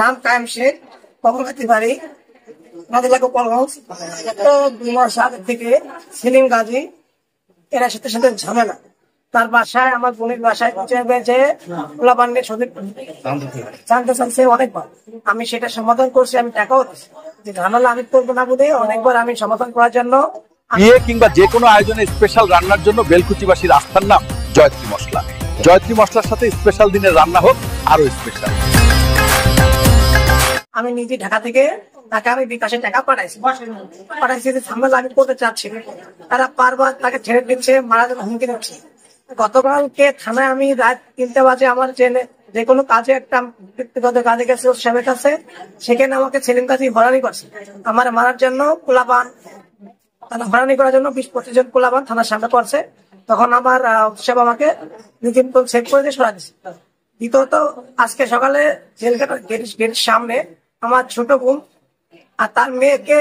নাম কায়েম শেখ, কমলকাতি বাড়ি, নাদিলা গোপালগঞ্জ। গত 2 মাস আগে থেকে সেলিম গাজী এরা সাথে সাথে ঝামেলা। তার বাসায়, আমার বোনের বাসায় পোলাপান্ডে জানতে চাইছে অনেকবার। আমি সেটা সমাধান করছি, আমি টাকাও দিচ্ছি। যে ঝামেলা আমি করবো না বলে অনেকবার আমি সমাধান করার জন্য। বিয়ে কিংবা যে কোনো আয়োজনে স্পেশাল রান্নার জন্য বেলকুচিবাসীর আস্থার নাম জয়ত্রী মশলা। জয়ত্রী মশলার সাথে স্পেশাল দিনের রান্না হোক আরো স্পেশাল। আমি নিজে ঢাকা থেকে তাকে আমি বিকাশে টাকা পাঠাইছি যে ঝামেলা আমি করতে চাচ্ছি। তারা বারবার তাকে ছেড়ে দিচ্ছে, মারা যাবে হুমকি দিচ্ছে। গতকালকে থানায় আমি রাত 3টে বাজে আমার যে কোনো কাজে একটা ব্যক্তিগত কাজে গেছে ওর সাহেবের কাছে, সেখানে আমাকে সেলিম গাজী হয়রানি করছে। আমার মারার জন্য পোলাপান, তারা হয়রানি করার জন্য 20-25 জন পোলাপান থানার সামনে করছে। তখন আমার সাহেব আমাকে নিজে চেক করে দিয়ে সরা দিচ্ছে। দ্বিতীয়ত আজকে সকালে জেলখানার গেটের সামনে আমার ছোট বোন আর তার মেয়েকে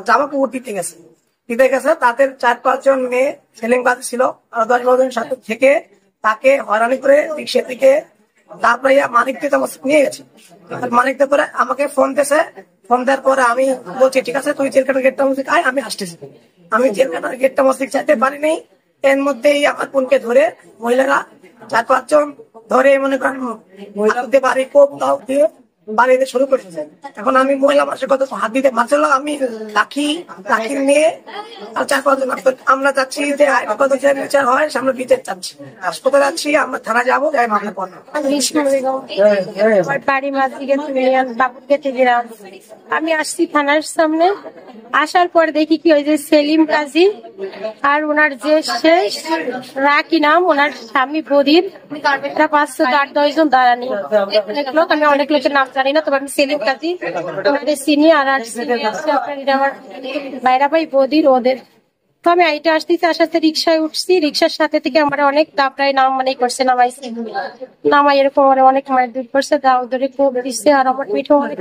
জামা কাপড় দিতে গেছে। তাদের 4-5 জন মেয়ে সেলিম গাজী ছিল, আর 10-12 জন সাথে থেকে তাকে হয়রানি করে রিক্সা থেকে তারপরে মানিকদের নিয়ে গেছে। মানিকদের পরে আমাকে ফোন দিয়েছে। ফোন দেওয়ার পরে আমি বলছি ঠিক আছে, তুই জেলখানার গেটটা মসজিদ আয়, আমি আসতেছি। আমি জেলখানার গেটটা মসজিদ চাইতে পারি নাই। এর মধ্যেই আমার বোনকে ধরে মহিলারা 4-5 জন ধরে মনে করেন বাড়ি কোপ তাও দিয়ে বাড়িতে শুরু করেছে। এখন আমি মহিলা মানুষের কথা হাত দিতে মারছিল, আমি লাঠি নিয়ে আর 4-5 জন আমরা চাচ্ছি যে কত বিচার হয়, সামনে বিচার চাচ্ছি। হাসপাতালে যাচ্ছি, আমরা থানা যাবো, যাই মামলা করবো। বাড়ি বাবুকে গেলাম, আমি আসছি থানার সামনে। আসার পর দেখি কি ওই যে সেলিম গাজী আর ওনার যে শেষ রাকি নাম, ওনার স্বামী বদির, 5-10 জন দাঁড়ানি লোক। আমি অনেক লোকের নাম জানি না, তবে আমি সেলিম গাজী ওনাদের চিনি। আর আমার বাইরা ভাই বদির ওদের। তো আমি আইটা আসাতে রিক্সায় উঠছি। রিক্সার সাথে থেকে আমার অনেক দাপড়াই করছে, নামাই এরকম অনেক মায়ের দূর করছে, দাও ধরে কোপ দিচ্ছে। আর আমার পিঠে অনেক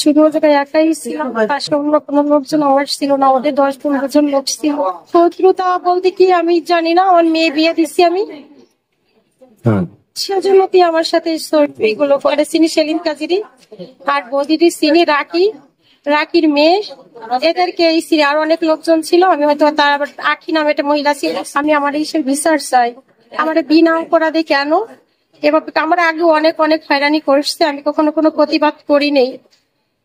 শুধু ও জায়গায় একাই ছিলাম, পাশে অন্য কোনো লোকজন আমার ছিল না। ওদের 10-15 জন লোক ছিল। শত্রুতা বলতে কি আমি জানি না, আমার মেয়ে বিয়ে দিচ্ছি আমি, সেজন্য আমার সাথে এগুলো করে চিনি সেলিম গাজীরই আর বদিরই চিনি রাকির মেয়ে, এদেরকে এই চিনি। আর অনেক লোকজন ছিল, আমি হয়তো তার আবার আখি নামে একটা মহিলা ছিল। আমি আমার এই বিচার চাই, আমার বিনা করা দিয়ে কেন এভাবে আমার আগে অনেক হয়রানি করছে, আমি কখনো কোনো প্রতিবাদ করি নেই।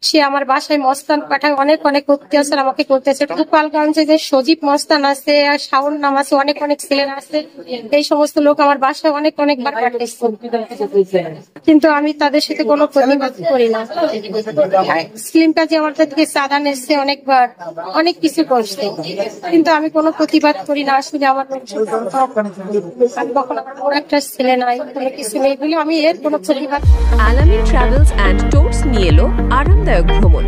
সে আমার বাসায় মস্তান পাঠায় অনেক অত্যাচার আমাকে করতেছে। গোপালগঞ্জে যে সজীব মস্তান আছে আর শাওন নাম আছে, অনেক ছেলেরা আছে, এই সমস্ত লোক আমার বাসায় অনেকবার পাঠাইছে, কিন্তু আমি তাদের সাথে কোনো প্রতিবাদ করি না। সেলিম গাজী আমার থেকে চাঁদা নিচ্ছে অনেকবার, অনেক কিছু করছে, কিন্তু আমি কোনো প্রতিবাদ করি না। আসলে আমার কখনো একটা ছেলে নাই, কোনো কিছু নেই বলে আমি এর কোনো প্রতিবাদ। আলামিন ট্রাভেলস এন্ড ট্যুরস নিয়ে এলো আরামদায়ক ভ্রমণ।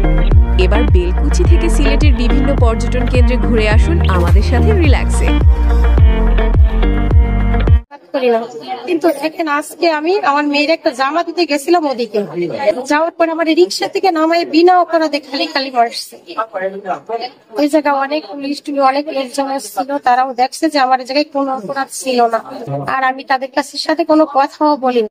এবার বেলকুচি থেকে সিলেটের বিভিন্ন পর্যটন কেন্দ্রে ঘুরে আসুন আমাদের সাথে রিল্যাক্সে। কিন্তু এখানে আজকে আমি আমার মেয়ের একটা জামা দিতে গেছিলাম, ওদিকে যাওয়ার পরে আমার রিক্সা থেকে নামায় বিনা অপরাধে খালি মারছে। ওই জায়গায় অনেক পুলিশ অনেক লোকজন ছিল, তারাও দেখছে যে আমার জায়গায় কোনো অপরাধ ছিল না। আর আমি তাদের কাছে সাথে কোনো কথাও বলিনি।